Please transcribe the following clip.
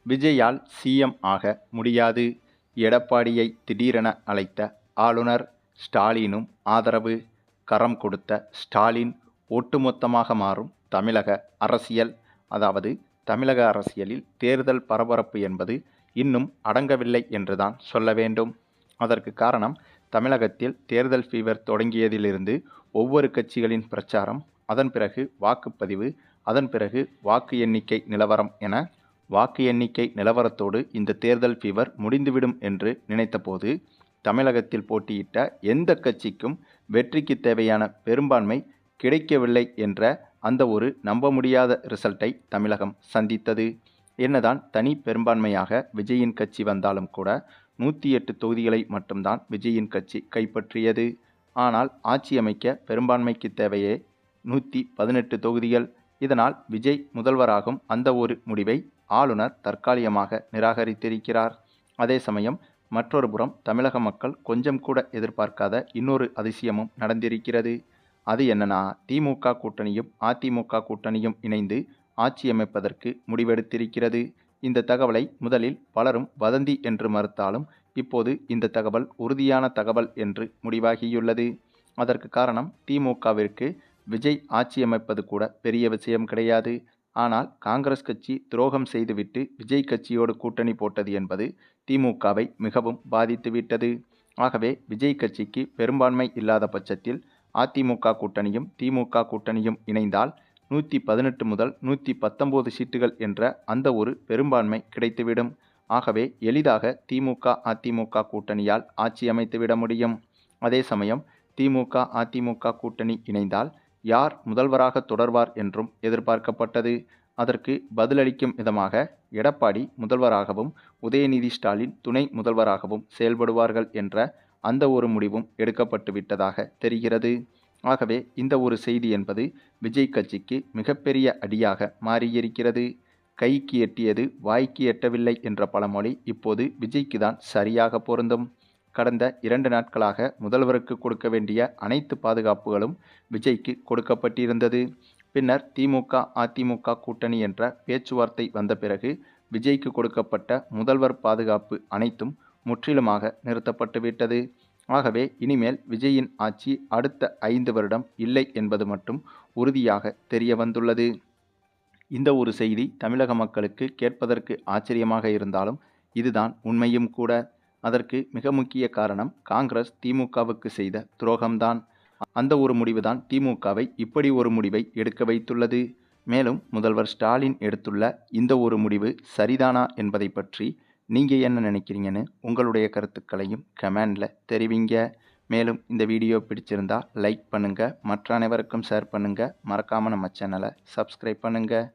விஜயால் CM ஆக முடியாது. எடப்பாடியை திடீரென அழைத்த ஆளுநர் ஸ்டாலினும் ஆதரவு. கரம் கொடுத்த ஸ்டாலின் ஒட்டுமொத்தமாக மாறும் தமிழக அரசியல். அதாவது தமிழக அரசியலில் தேர்தல் பரபரப்பு என்பது இன்னும் அடங்கவில்லை என்றுதான் சொல்ல வேண்டும். அதற்கு காரணம், தமிழகத்தில் தேர்தல் ஃபீவர் தொடங்கியதிலிருந்து ஒவ்வொரு கட்சிகளின் பிரச்சாரம், அதன் பிறகு வாக்குப்பதிவு, அதன் பிறகு வாக்கு எண்ணிக்கை நிலவரம் என வாக்கு எண்ணிக்கை நிலவரத்தோடு இந்த தேர்தல் ஃபீவர் முடிந்துவிடும் என்று நினைத்தபோது, தமிழகத்தில் போட்டியிட்ட எந்த கட்சிக்கும் வெற்றிக்கு தேவையான பெரும்பான்மை கிடைக்கவில்லை என்ற அந்த ஒரு நம்ப முடியாத ரிசல்ட்டை தமிழகம் சந்தித்தது. என்னதான் தனி பெரும்பான்மையாக விஜயின் கட்சி வந்தாலும் கூட 108 தொகுதிகளை மட்டும்தான் விஜயின் கட்சி கைப்பற்றியது. ஆனால் ஆட்சி அமைக்க பெரும்பான்மைக்கு தேவையே 118 தொகுதிகள். இதனால் விஜய் முதல்வராகும் அந்த ஒரு முடிவை ஆளுநர் தற்காலிகமாக நிராகரித்திருக்கிறார். அதே சமயம் மற்றொரு புறம் தமிழக மக்கள் கொஞ்சம் கூட எதிர்பார்க்காத இன்னொரு அதிசயமும் நடந்திருக்கிறது. அது என்னன்னா, திமுக கூட்டணியும் அதிமுக கூட்டணியும் இணைந்து ஆட்சி அமைப்பதற்கு முடிவெடுத்திருக்கிறது. இந்த தகவலை முதலில் பலரும் வதந்தி என்று மறுத்தாலும் இப்போது இந்த தகவல் உறுதியான தகவல் என்று முடிவாகியுள்ளது. அதற்கு காரணம், திமுகவிற்கு விஜய் ஆட்சி அமைப்பது கூட பெரிய விஷயம் கிடையாது. ஆனால் காங்கிரஸ் கட்சி துரோகம் செய்துவிட்டு விஜய் கட்சியோடு கூட்டணி போட்டது என்பது திமுகவை மிகவும் பாதித்துவிட்டது. ஆகவே விஜய் கட்சிக்கு பெரும்பான்மை இல்லாத பட்சத்தில் அதிமுக கூட்டணியும் திமுக கூட்டணியும் இணைந்தால் 118 முதல் 119 சீட்டுகள் என்ற அந்த ஒரு பெரும்பான்மை கிடைத்துவிடும். ஆகவே எளிதாக திமுக அதிமுக கூட்டணியால் ஆட்சி அமைத்துவிட முடியும். அதே சமயம் திமுக அதிமுக கூட்டணி இணைந்தால் யார் முதல்வராக தொடர்வார் என்றும் எதிர்பார்க்கப்பட்டது. அதற்கு பதிலளிக்கும் விதமாக எடப்பாடி முதல்வராகவும் உதயநிதி ஸ்டாலின் துணை முதல்வராகவும் செயல்படுவார்கள் என்ற அந்த ஒரு முடிவும் எடுக்கப்பட்டு விட்டதாக தெரிகிறது. ஆகவே இந்த ஒரு செய்தி என்பது விஜய் கட்சிக்கு மிகப்பெரிய அடியாக மாறியிருக்கிறது. கைக்கு எட்டியது வாய்க்கு எட்டவில்லை என்ற பழமொழி இப்போது விஜய்க்கு தான் சரியாக பொருந்தும். கடந்த 2 நாட்களாக முதல்வருக்கு கொடுக்க வேண்டிய அனைத்து பாதுகாப்புகளும் விஜய்க்கு கொடுக்கப்பட்டிருந்தது. பின்னர் திமுக அதிமுக கூட்டணி என்ற பேச்சுவார்த்தை வந்த பிறகு விஜய்க்கு கொடுக்கப்பட்ட முதல்வர் பாதுகாப்பு அனைத்தும் முற்றிலுமாக நிறுத்தப்பட்டுவிட்டது. ஆகவே இனிமேல் விஜயின் ஆட்சி அடுத்த 5 வருடம் இல்லை என்பது மட்டும் உறுதியாக தெரிய வந்துள்ளது. இந்த ஒரு செய்தி தமிழக மக்களுக்கு கேட்பதற்கு ஆச்சரியமாக இருந்தாலும் இதுதான் உண்மையும் கூட. அதற்கு மிக முக்கிய காரணம், காங்கிரஸ் திமுகவுக்கு செய்த துரோகம்தான். அந்த ஒரு முடிவுதான் திமுகவை இப்படி ஒரு முடிவை எடுக்க வைத்துள்ளது. மேலும் முதல்வர் ஸ்டாலின் எடுத்துள்ள இந்த ஒரு முடிவு சரிதானா என்பதை பற்றி நீங்கள் என்ன நினைக்கிறீங்கன்னு உங்களுடைய கருத்துக்களையும் கமெண்டில் தெரிவிங்க. மேலும் இந்த வீடியோ பிடிச்சிருந்தா லைக் பண்ணுங்கள், மற்ற அனைவருக்கும் ஷேர் பண்ணுங்கள், மறக்காமல் நம்ம சேனலை சப்ஸ்கிரைப் பண்ணுங்கள்.